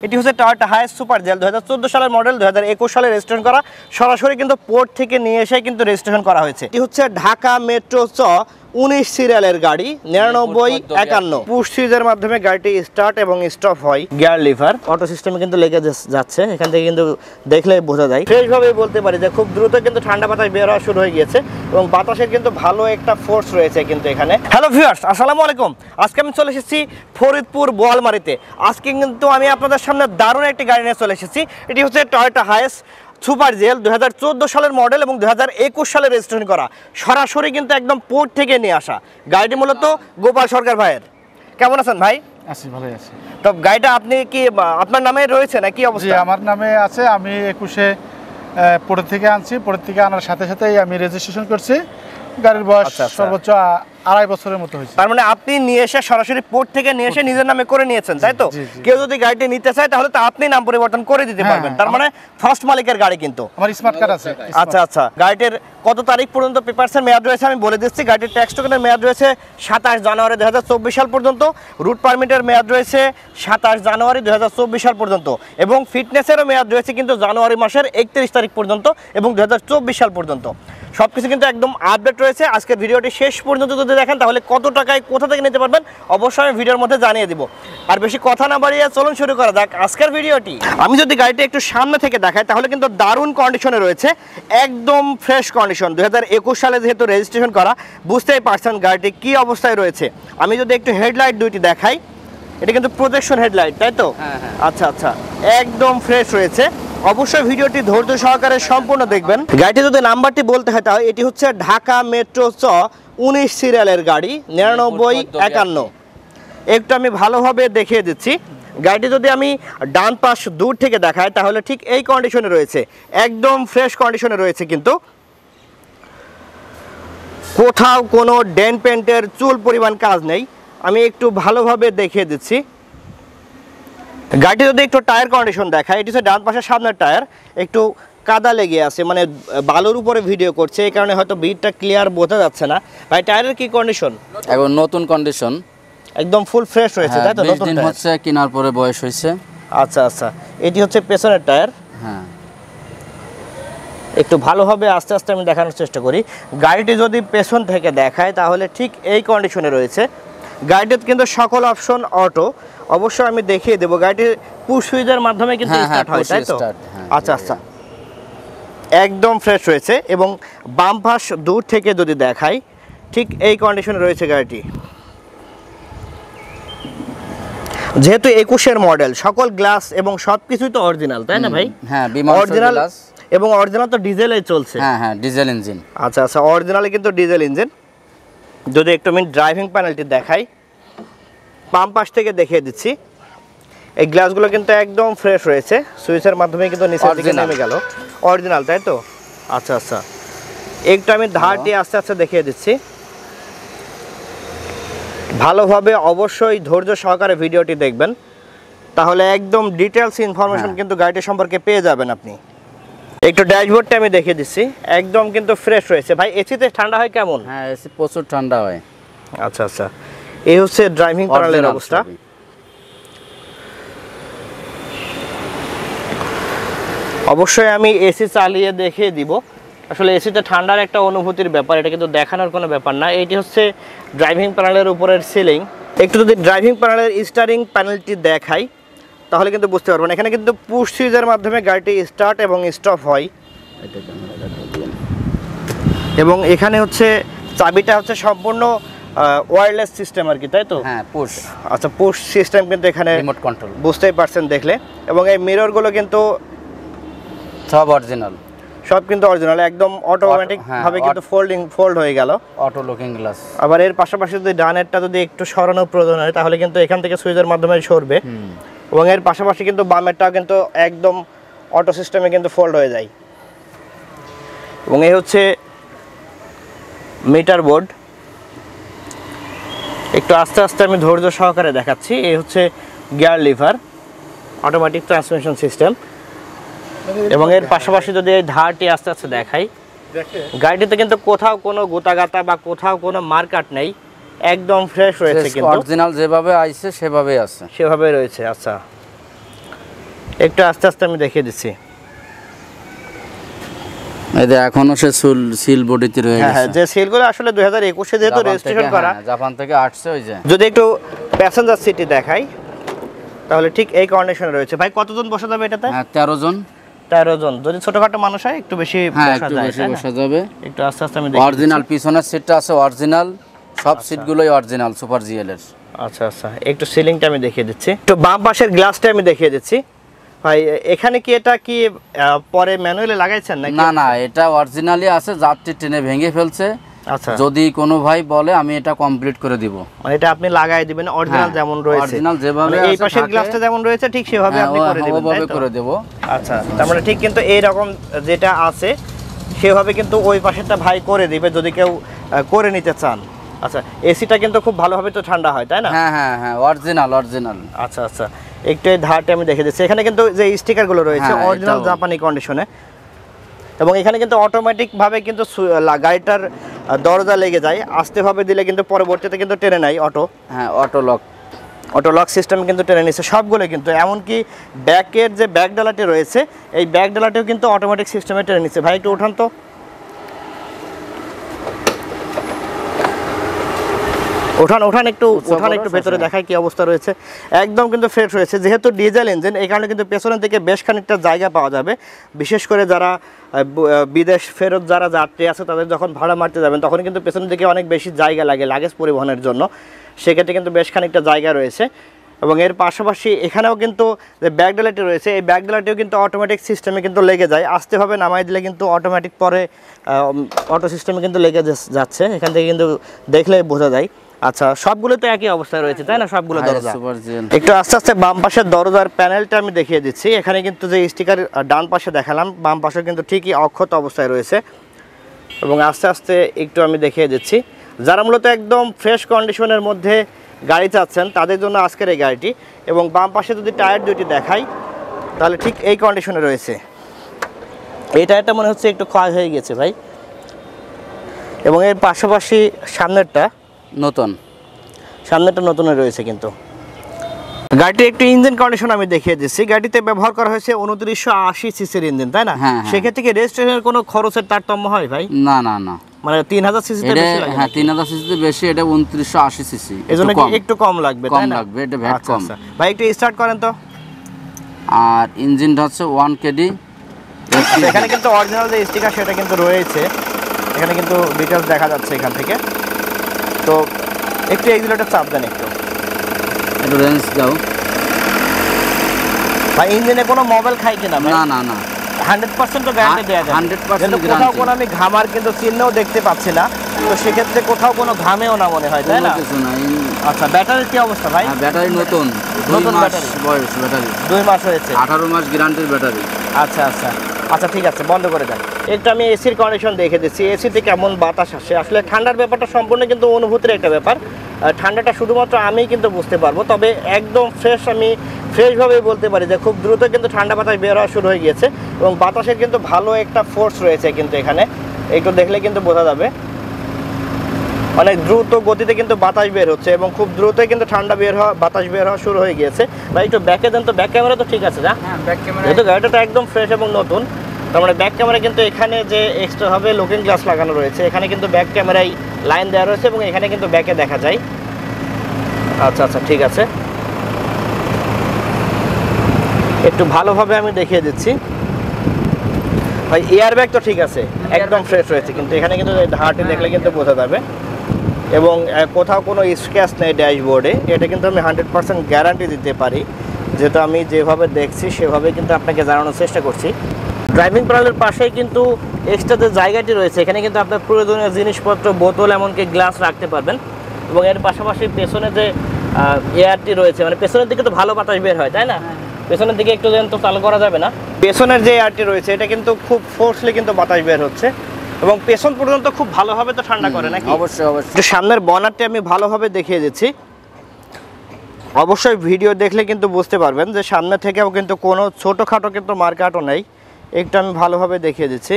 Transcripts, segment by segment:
এটি হচ্ছে Toyota Hiace super gel 2014 সালের মডেল 2021 সালে রেজিস্ট্রেশন করা সরাসরি কিন্তু পোর্ট থেকে নিয়ে এসে কিন্তু রেজিস্ট্রেশন করা হয়েছে। এটি হচ্ছে ঢাকা মেট্রো 19 সিরিয়ালের গাড়ি 9951 পুশ সুইচের মাধ্যমে গাড়িটি স্টার্ট এবং স্টপ হয়। গিয়ার লিভার অটো সিস্টেমে কিন্তু লেগে যাচ্ছে, এখান থেকে কিন্তু দেখলেই বোঝা যায়। ফ্রেশ ভাবে বলতে পারি যে খুব দ্রুত কিন্তু ঠান্ডা বাতাস বের হওয়া শুরু হয়ে গিয়েছে এবং বাতাসের কিন্তু ভালো একটা ফোর্স রয়েছে কিন্তু এখানে। হ্যালো ভিউয়ার্স, আসসালামু আলাইকুম। আজকে আমি চলে এসেছি ফরিদপুর বোয়ালমারীতে। আজকে কিন্তু আমি আপনাদের সামনে দারুণ একটি গাড়ি নিয়ে চলে এসেছি। এটি হচ্ছে টয়োটা হায়াস সুপার জেল 2014 সালের মডেল এবং 2021 সালে রেজিস্ট্রেশন করা, সরাসরি কিন্তু একদম পোর্ট থেকে নিয়ে আসা। গাড়িটি মূলত গোপাল সরকার ভাইয়ের। কেমন আছেন ভাই? আছি, ভালোই আছি। তো গাড়িটা আপনি কি আপনার নামে রয়েছে নাকি অবস্থা? জি, আমার নামে আছে। আমি 21-এ পোর্ট থেকে আনছি। পোর্ট থেকে আনার সাথে সাথেই আমি রেজিস্ট্রেশন করছি। গাড়ির বয়স সর্বোচ্চ 2.5 বছরের মতো হয়েছে। তার মানে আপনি নিয়ে এসে সরাসরি পোর্ট থেকে নিয়ে এসে নিজের নামে করে নিয়েছেন, তাই তো? কেউ যদি গাড়িটি নিতে চায় তাহলে তো আপনি নাম পরিবর্তন করে দিতে পারবেন। তার মানে ফার্স্ট মালিকের গাড়ি কিন্তু। আমার স্মার্ট কার্ড আছে। আচ্ছা আচ্ছা, গাড়িটির কত তারিখ পর্যন্ত পেপারসের মেয়াদ রয়েছে আমি বলে দিচ্ছি। গাড়িটির ট্যাক্স টোকেনের মেয়াদ রয়েছে 27 জানুয়ারি 2024 সাল পর্যন্ত। রুট পারমিটের মেয়াদ রয়েছে 27 জানুয়ারি 2024 সাল পর্যন্ত এবং ফিটনেসেরও মেয়াদ রয়েছে কিন্তু জানুয়ারি মাসের 31 তারিখ পর্যন্ত এবং 2024 সাল পর্যন্ত। সবকিছু কিন্তু একদম আপডেট রয়েছে। আজকের ভিডিওটি শেষ পর্যন্ত যদি দেখেন তাহলে কত টাকায় কোথা থেকে নিতে পারবেন অবশ্যই আমি ভিডিওর মধ্যে জানিয়ে দিব। আর বেশি কথা না বাড়িয়ে চলুন শুরু করা যাক আজকের ভিডিওটি। আমি যদি গাড়িটি একটু সামনে থেকে দেখাই তাহলে কিন্তু দারুণ কন্ডিশনে রয়েছে, একদম ফ্রেশ কন্ডিশন। 2021 সালে যেহেতু রেজিস্ট্রেশন করা, বুঝতেই পারছেন গাড়িটি কি অবস্থায় রয়েছে। আমি যদি একটু হেডলাইট দুইটি দেখাই, এটা কিন্তু প্রজেকশন হেডলাইট, তাই তো? আচ্ছা আচ্ছা, একদম ফ্রেশ রয়েছে। অবশ্যই ভিডিওটি ধৈর্য সহকারে সম্পূর্ণ দেখবেন। গাড়িটি যদি নাম্বারটি বলতে হয় তাহলে এটি হচ্ছে ঢাকা মেট্রো 19 সিরিয়ালের গাড়ি 9951। একটু আমি ভালোভাবে দেখিয়ে দিচ্ছি। গাড়িটি যদি আমি ডান পাশ দূর থেকে দেখাই তাহলে ঠিক এই কন্ডিশনে রয়েছে, একদম ফ্রেশ কন্ডিশনে রয়েছে কিন্তু কোথাও কোনো ডেন্ট পেন্টের চুল পরিমাণ কাজ নেই। আমি একটু ভালোভাবে দেখিয়ে দিচ্ছি। গাড়িটি যদি একটু টায়ার কন্ডিশন দেখায়, এটি হচ্ছে ডান পাশের সামনের টায়ার একটু কাদা লেগে আছে, মানে বালুর উপরে ভিডিও করছে এই কারণে হয়তো ভিড়টা ক্লিয়ার বোঝা যাচ্ছে না। ভাই টায়ারের কি কন্ডিশন? এখন নতুন কন্ডিশন, একদম ফুল ফ্রেশ রয়েছে, তাই তো? নতুন দিন হচ্ছে কেনার পরে বয়স হয়েছে। আচ্ছা আচ্ছা, এটি হচ্ছে পেছনের টায়ার। হ্যাঁ, একটু ভালোভাবে আস্তে আস্তে আমি দেখানোর চেষ্টা করি। গাড়িটি যদি পেছন থেকে দেখায় তাহলে ঠিক এই কন্ডিশনে রয়েছে। গাড়িটির কিন্তু সকল অপশন অটো। অবশ্যই আমি দেখিয়ে দেবো। গাড়িটির পুশ সুইচের মাধ্যমে কিন্তু স্টার্ট হয়, তাই তো? আচ্ছা আচ্ছা, একদম ফ্রেশ রয়েছে এবং বাম পাশ দূর থেকে যদি দেখাই ঠিক এই কন্ডিশনে রয়েছে গাড়িটি। যেহেতু 21-এর মডেল, সকল গ্লাস এবং সবকিছুই তো অরিজিনাল, তাই না ভাই? হ্যাঁ, অরিজিনাল এবং অরিজিনাল তো ডিজেলে চলছে। হ্যাঁ হ্যাঁ, ডিজেল ইঞ্জিন। আচ্ছা আচ্ছা, অরিজিনালি কিন্তু ডিজেল ইঞ্জিন। যদি একটু আমি ড্রাইভিং প্যানেলটি দেখাই, বাম পাশ থেকে দেখিয়ে দিচ্ছি। এই গ্লাসগুলো কিন্তু একদম ফ্রেশ রয়েছে, সুইচের মাধ্যমে কিন্তু নিচের দিকে নেমে গেল। অরিজিনাল, তাই তো? আচ্ছা আচ্ছা, একটু আমি ধারটি আস্তে আস্তে দেখিয়ে দিচ্ছি ভালোভাবে। অবশ্যই ধৈর্য সহকারে ভিডিওটি দেখবেন, তাহলে একদম ডিটেলস ইনফরমেশন কিন্তু গাড়িটির সম্পর্কে পেয়ে যাবেন আপনি। একটু ড্যাশবোর্ডটা আমি দেখিয়ে দিচ্ছি, একদম কিন্তু ফ্রেশ রয়েছে। ভাই এসিতে ঠান্ডা হয় কেমন? হ্যাঁ, এসি প্রচুর ঠান্ডা হয়। আচ্ছা আচ্ছা, এই হচ্ছে ড্রাইভিং প্যানেলের অবস্থা। অবশ্যই আমি এসি চালিয়ে দেখিয়ে দিব। আসলে এসিতে ঠান্ডার একটা অনুভূতির ব্যাপার, এটা কিন্তু দেখানোর কোনো ব্যাপার না। এইটি হচ্ছে ড্রাইভিং প্যানেলের উপরের সিলিং। একটু যদি ড্রাইভিং প্যানেলের স্টারিং প্যানেলটি দেখাই তাহলে কিন্তু বুঝতে পারবেন এখানে কিন্তু পুশ সুইচের মাধ্যমে গাড়িটি স্টার্ট এবং স্টপ হয় এবং এখানে হচ্ছে চাবিটা হচ্ছে সম্পূর্ণ ওয়্যারলেস সিস্টেম আর কি, তাই তো? হ্যাঁ, পুশ। আচ্ছা, পুশ সিস্টেম কিন্তু এখানে রিমোট কন্ট্রোল, বুঝতেই পারছেন দেখলে। এবং এই মিররগুলো কিন্তু সব অরিজিনাল, সব কিন্তু অরিজিনাল, একদম অটোমেটিক ভাবে কিন্তু ফোল্ড হয়ে গেল, অটো লুকিং গ্লাস। আবার এর পাশাপাশি যদি ডানেরটা যদি একটু সরানোর প্রয়োজন হয় তাহলে কিন্তু এখান থেকে সুইচের মাধ্যমে সরবে এবং এর পাশাপাশি কিন্তু বামেরটাও কিন্তু একদম অটো সিস্টেমে কিন্তু ফোল্ড হয়ে যায়। এবং এই হচ্ছে মিটার বোর্ড। একটু আস্তে আস্তে আমি ধৈর্য সহকারে দেখাচ্ছি। এই হচ্ছে gear liver, automatic transmission system. এবং এর পাশাপাশি যদি এই ধারটি আস্তে আস্তে দেখাই, গাড়িটিতে কিন্তু কোথাও কোনো গোতাগাতা বা কোথাও কোনো মার্কাট নেই, একদম ফ্রেশ রয়েছে, কিন্তু অরিজিনাল যেভাবে আইছে সেভাবেই আছে, সেভাবে রয়েছে। আচ্ছা, একটু আস্তে আস্তে আমি দেখিয়ে দিচ্ছি। এই যে এখনো সে সিল বডিতে রয়ে হ্যাঁ হ্যাঁ, গেছে। যে সিলগুলো আসলে 2021 এ যেহেতু রেজিস্ট্রেশন করা, জাপান থেকে আসছে ওই যে। যদি একটু প্যাসেঞ্জার সিটে দেখাই তাহলে ঠিক এই কন্ডিশনে রয়েছে। ভাই কতজন বসা যাবে এটাতে? হ্যাঁ 13 জন। 13 জন। যদি ছোটখাটো মানুষ হয় একটু বেশি হ্যাঁ বসা একটু যায়, বেশি তাই না? বসা যাবে। একটু আস্তে আস্তে আমি দেখি। অরিজিনাল পিছনের সিটটা আছে অরিজিনাল, সব সিটগুলোই অরিজিনাল সুপার জিএল এর। আচ্ছা আচ্ছা, একটু সিলিংটা আমি দেখিয়ে দিচ্ছি, একটু বাম পাশের গ্লাসটা আমি দেখিয়ে দিচ্ছি। ভাই এখানে কি এটা কি পরে ম্যানুয়ালি লাগাইছেন নাকি? না না, এটা অরিজিনালি আছে, যাত্রী ট্রেনে ভেঙে ফেলছে। আচ্ছা, যদি কোনো ভাই বলে আমি এটা কমপ্লিট করে দিব, মানে এটা আপনি লাগাই দিবেন অরিজিনাল যেমন রয়েছে, অরিজিনাল যেভাবে মানে এই আছে পাশের থাকে, গ্লাসটা যেমন রয়েছে ঠিক সেভাবে আপনি করে দিবেন, তাই ওভাবে তো? করে দেব। আচ্ছা, তার মানে ঠিক কিন্তু এই রকম যেটা আছে সেভাবে কিন্তু ওই পাশেরটা ভাই করে দিবে যদি কেউ করে নিতে চান। আচ্ছা, এসিটা কিন্তু খুব ভালোভাবে তো ঠান্ডা হয়, তাই না? হ্যাঁ হ্যাঁ হ্যাঁ, অরিজিনাল অরিজিনাল। আচ্ছা আচ্ছা, একটু এই ধারটা আমি দেখে দিচ্ছি। এখানে কিন্তু যে স্টিকারগুলো রয়েছে হ্যাঁ, অরিজিনাল এটাও। জাপানি কন্ডিশনে, এবং এখানে কিন্তু অটোমেটিক ভাবে কিন্তু গাড়িটার দরজা লেগে যায়, আস্তেভাবে দিলে কিন্তু পরবর্তীতে কিন্তু টেনে নেয় হ্যাঁ অটো লক সিস্টেম কিন্তু টেনে নিচ্ছে সবগুলো, কিন্তু এমনকি ব্যাকের যে ব্যাক ডালাটি রয়েছে এই ব্যাক ডালাটিও কিন্তু অটোমেটিক সিস্টেমে টেনে নিচ্ছে। ভাই একটু উঠান তো, উঠান একটু ভেতরে দেখায় কি অবস্থা রয়েছে। একদম কিন্তু ফ্রেশ রয়েছে, যেহেতু ডিজেল ইঞ্জিন এই কারণে কিন্তু পেছনের দিকে বেশ খানিকটা জায়গা পাওয়া যাবে। বিশেষ করে যারা বিদেশ ফেরত যারা যাত্রী আছে তাদের যখন ভাড়া মারতে যাবেন তখন কিন্তু পেছনের দিকে অনেক বেশি জায়গা লাগে লাগেজ পরিবহনের জন্য, সেক্ষেত্রে কিন্তু বেশ খানিকটা জায়গা রয়েছে। এবং এর পাশাপাশি এখানেও কিন্তু যে ব্যাক ডালাটি রয়েছে এই ব্যাক ডালাটিও কিন্তু অটোমেটিক সিস্টেমে কিন্তু লেগে যায়, আস্তেভাবে নামাই দিলে কিন্তু অটোমেটিক পরে অটো সিস্টেমে কিন্তু লেগে যাচ্ছে, এখান থেকে কিন্তু দেখলেই বোঝা যায়। আচ্ছা, সবগুলো তো একই অবস্থায় রয়েছে, তাই না? সবগুলো দরজা। একটু আস্তে আস্তে বাম পাশের দরজার প্যানেলটা আমি দেখিয়ে দিচ্ছি। এখানে কিন্তু যে স্টিকার ডান পাশে দেখালাম বাম পাশে কিন্তু ঠিকই অক্ষত অবস্থায় রয়েছে, এবং আস্তে আস্তে একটু আমি দেখিয়ে দিচ্ছি। যারা মূলত একদম ফ্রেশ কন্ডিশনের মধ্যে গাড়ি চাচ্ছেন তাদের জন্য আজকের এই গাড়িটি। এবং বাম পাশে যদি টায়ার দুটি দেখাই তাহলে ঠিক এই কন্ডিশনে রয়েছে। এই টায়ারটা মনে হচ্ছে একটু ক্ষয় হয়ে গেছে ভাই, এবং এর পাশাপাশি সামনেরটা নতুন রয়েছে। কিন্তু গাড়িটি একটু ইঞ্জিন কন্ডিশন আমি দেখিয়ে দিচ্ছি। গাড়িতে ব্যবহার করা হয়েছে 2980 সিসির ইঞ্জিন, তাই না? সেক্ষেত্রে কি রেজিস্ট্রেশনের কোনো খরচের তারতম্য হয় ভাই? না না না, মানে 3000 সিসিতে বেশি লাগে? হ্যাঁ 3000 সিসিতে বেশি, এটা 2980 সিসি, এজন্য কি একটু কম লাগবে, তাই না? কম লাগবে, এটা ভ্যাট কম। ভাই একটু স্টার্ট করেন তো। আর ইঞ্জিনটা হচ্ছে 1 কেডি। এখানে কিন্তু অরিজিনাল যে স্টিকার সেটা কিন্তু রয়েছে, এখানে কিন্তু ডিটেইলস দেখা যাচ্ছে এখান থেকে। তো একটু এক্সিলারেটর চাপ দেন, একটু রেঞ্জ দাও ভাই। ইঞ্জিনে কোনো মোবাইল খাই কিনা? না না না, 100% তো গ্যারান্টি দেয়া যায়। 100% কোথাও কোনো আমি ঘামার কিন্তু চিহ্নও দেখতে পাচ্ছি না, তো সেক্ষেত্রে কোথাও কোনো ঘামেও না মনে হয়, তাই না? কিছু নাই। আচ্ছা, ব্যাটারির কি অবস্থা ভাই? ব্যাটারি নতুন ব্যাটারি, বয়স ব্যাটারি 2 মাস হয়েছে, 18 মাস গ্যারান্টির ব্যাটারি। আচ্ছা আচ্ছা আচ্ছা, ঠিক আছে, বন্ধ করে দেন। একটু আমি এসির কন্ডিশন দেখে দিচ্ছি, এসিতে কেমন বাতাস আসে। আসলে ঠান্ডার ব্যাপারটা সম্পূর্ণ কিন্তু অনুভূতির একটা ব্যাপার, ঠান্ডাটা শুধুমাত্র আমিই কিন্তু বুঝতে পারবো। তবে একদম আমি ফ্রেশভাবেই বলতে পারি যে খুব দ্রুত কিন্তু ঠান্ডা বাতাস বের হওয়া শুরু হয়ে গিয়েছে, এবং বাতাসের কিন্তু ভালো একটা ফোর্স রয়েছে কিন্তু এখানে, একটু দেখলে কিন্তু বোঝা যাবে। অনেক দ্রুত গতিতে কিন্তু বাতাস বের হচ্ছে, এবং খুব দ্রুতই কিন্তু বাতাস বের হওয়া শুরু হয়ে গিয়েছে। ভাই একটু ব্যাকে দেন তো, ব্যাক ক্যামেরা তো ঠিক আছে না? হ্যাঁ ব্যাক ক্যামেরা, যেহেতু গাড়িটা একদম ফ্রেশ এবং নতুন, তার মানে ব্যাক ক্যামেরা কিন্তু এখানে যে এক্সট্রাভাবে লুকিং গ্লাস লাগানো রয়েছে, এখানে কিন্তু ব্যাক ক্যামেরায় লাইন দেওয়া রয়েছে, এবং এখানে কিন্তু ব্যাকে দেখা যায়। আচ্ছা আচ্ছা, ঠিক আছে, একটু ভালোভাবে আমি দেখিয়ে দিচ্ছি। ভাই এয়ার ব্যাগ তো ঠিক আছে, একদম ফ্রেশ রয়েছে, কিন্তু এখানে কিন্তু ধারটি দেখলে কিন্তু বোঝা যাবে, এবং কোথাও কোনো স্ক্র্যাচ নেই ড্যাশবোর্ডে। এটা কিন্তু আমি 100% গ্যারান্টি দিতে পারি, যেহেতু আমি যেভাবে দেখছি সেভাবে কিন্তু আপনাকে জানানোর চেষ্টা করছি। ড্রাইভিং প্যানেলের পাশেই কিন্তু এক্সট্রা যে জায়গাটি রয়েছে এখানে কিন্তু আপনার প্রয়োজনীয় জিনিসপত্র, বোতল, এমনকি গ্লাস রাখতে পারবেন। এবং এর পাশাপাশি পেছনে যে এয়ারটি রয়েছে, মানে পেছনের দিকে তো ভালো বাতাস বের হয়, তাই না? পেছনের দিকে একটু তো চালু করা যাবে না। পেছনের যে এয়ারটি রয়েছে এটা কিন্তু খুব ফোর্সলি কিন্তু বাতাস বের হচ্ছে, এবং পেছন পর্যন্ত খুব ভালোভাবে তো ঠান্ডা করে নাকি? অবশ্যই অবশ্যই। সামনের বনারটি আমি ভালোভাবে দেখিয়ে দিচ্ছি। অবশ্যই ভিডিও দেখলে কিন্তু বুঝতে পারবেন যে সামনে থেকেও কিন্তু কোনো ছোটোখাটো কিন্তু মার্কাটও নেই। একটু আমি ভালোভাবে দেখিয়ে দিচ্ছি,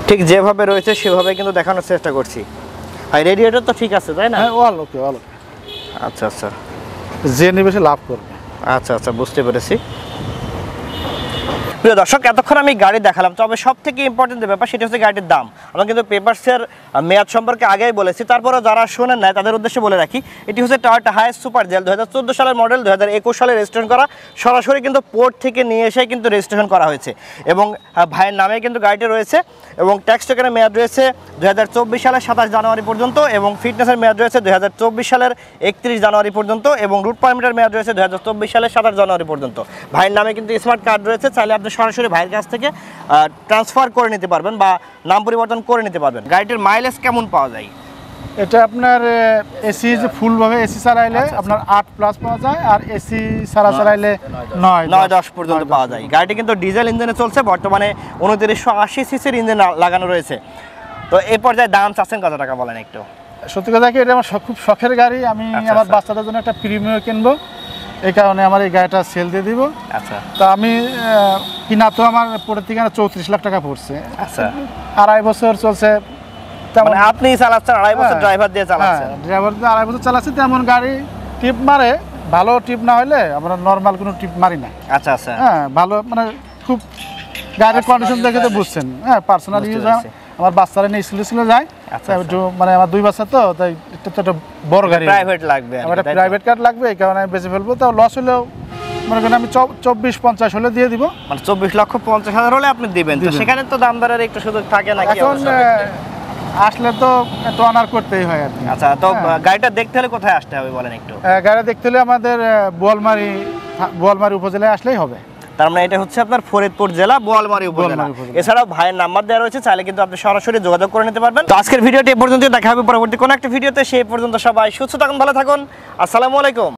ঠিক যেভাবে রয়েছে সেভাবে কিন্তু দেখানোর চেষ্টা করছি। আর রেডিয়েটর তো ঠিক আছে, তাই না? হ্যাঁ, ওকে। আচ্ছা আচ্ছা, যে নিবে সে লাভ করবে। আচ্ছা আচ্ছা, বুঝতে পেরেছি। প্রিয় দর্শক, এতক্ষণ আমি গাড়ি দেখালাম, তবে সব থেকে ইম্পর্টেন্ট যে ব্যাপার সেটা হচ্ছে গাড়ির দাম। আমরা কিন্তু পেপারসের মেয়াদ সম্পর্কে আগেই বলেছি, তারপরে যারা শোনেন নাই তাদের উদ্দেশ্যে বলে রাখি, এটি হচ্ছে টয়োটা হায়াস সুপার জেল 2014 সালের মডেল, 2021 সালে রেজিস্ট্রেশন করা, সরাসরি কিন্তু পোর্ট থেকে নিয়ে এসে কিন্তু রেজিস্ট্রেশন করা হয়েছে এবং ভাইয়ের নামে কিন্তু গাড়িটি রয়েছে এবং ট্যাক্স টোকেনের মেয়াদ রয়েছে 2024 সালের 27 জানুয়ারি পর্যন্ত এবং ফিটনেসের মেয়াদ রয়েছে 2024 সালের 31 জানুয়ারি পর্যন্ত এবং রুট পারমিটের মেয়াদ রয়েছে 2024 সালের 27 জানুয়ারি পর্যন্ত। ভাইয়ের নামে কিন্তু স্মার্ট কার্ড রয়েছে, চাইলে আপনি সরাসরি ভাইয়ের কাছ থেকে ট্রান্সফার করে নিতে পারবেন বা নাম পরিবর্তন করে নিতে পারবেন। গাড়িটির মাইলেজ কেমন পাওয়া যায়? এটা আপনার এসি যে ফুলভাবে এসি চালাইলে আপনার 8+ পাওয়া যায়, আর এসি ছাড়া চালাইলে 9-10 পর্যন্ত পাওয়া যায়। গাড়িটি কিন্তু ডিজেল ইঞ্জিনে চলছে, বর্তমানে 2980 সিসির ইঞ্জিন লাগানো রয়েছে। তো এই পর্যায়ে দাম চাচ্ছেন কত টাকা বলেন একটু? সত্যি কথা কি, এটা আমার খুব শখের গাড়ি। আমি আমার বাচ্চাদের জন্য একটা প্রিমিয়াম কিনবো, এই কারণে আমার এই গাড়িটা সেল দিয়ে দিব। আচ্ছা, তা আমি কিনা তো আমার পরের থেকে 34 লাখ টাকা পড়ছে। আচ্ছা, 2.5 বছর চলছে। মানে আপনি চালাচ্ছেন 2.5 বছর, ড্রাইভার দিয়ে চালাচ্ছেন? ড্রাইভার দিয়ে 2.5 বছর চালাচ্ছি। তেমন গাড়ি টিপ মারে, ভালো টিপ না হলে আমরা নর্মাল কোনো টিপ মারি না। আচ্ছা আচ্ছা, হ্যাঁ, ভালো মানে খুব গাড়ির কন্ডিশন দেখে তো বুঝছেন। হ্যাঁ, পার্সোনাল ইউজ আমার বাচ্চারা নিয়ে স্কুলে যায়, মানে আমার 2 বাচ্চা, তো তাই এটা তো একটা বড় গাড়ি, প্রাইভেট লাগবে, আমার একটা প্রাইভেট কার লাগবে, এই কারণে আমি বেঁচে ফেলবো। তাও লস হলেও মনে করেন আমি 24-50 হলে দিয়ে দিব। মানে 24,50,000 হলে আপনি দিবেন, তো সেখানে তো দাম দরের একটু সুযোগ থাকে না? এখন আসলে তো একটু অনার করতেই হয় আর কি। আচ্ছা, তো গাড়িটা দেখতে হলে কোথায় আসতে হবে বলেন একটু? গাড়ি দেখতে হলে আমাদের বোয়ালমারী উপজেলায় আসলেই হবে। তার মানে এটা হচ্ছে আপনার ফরিদপুর জেলা, বোয়ালমারী উপজেলা। এছাড়াও ভাইয়ের নাম্বার দেওয়া রয়েছে, চাইলে কিন্তু আপনি সরাসরি যোগাযোগ করে নিতে পারবেন। তো আজকের ভিডিওটি এ পর্যন্ত, দেখা হবে পরবর্তী কোনো একটা ভিডিওতে। সেই পর্যন্ত সবাই সুস্থ থাকুন, ভালো থাকুন, আসসালামু আলাইকুম।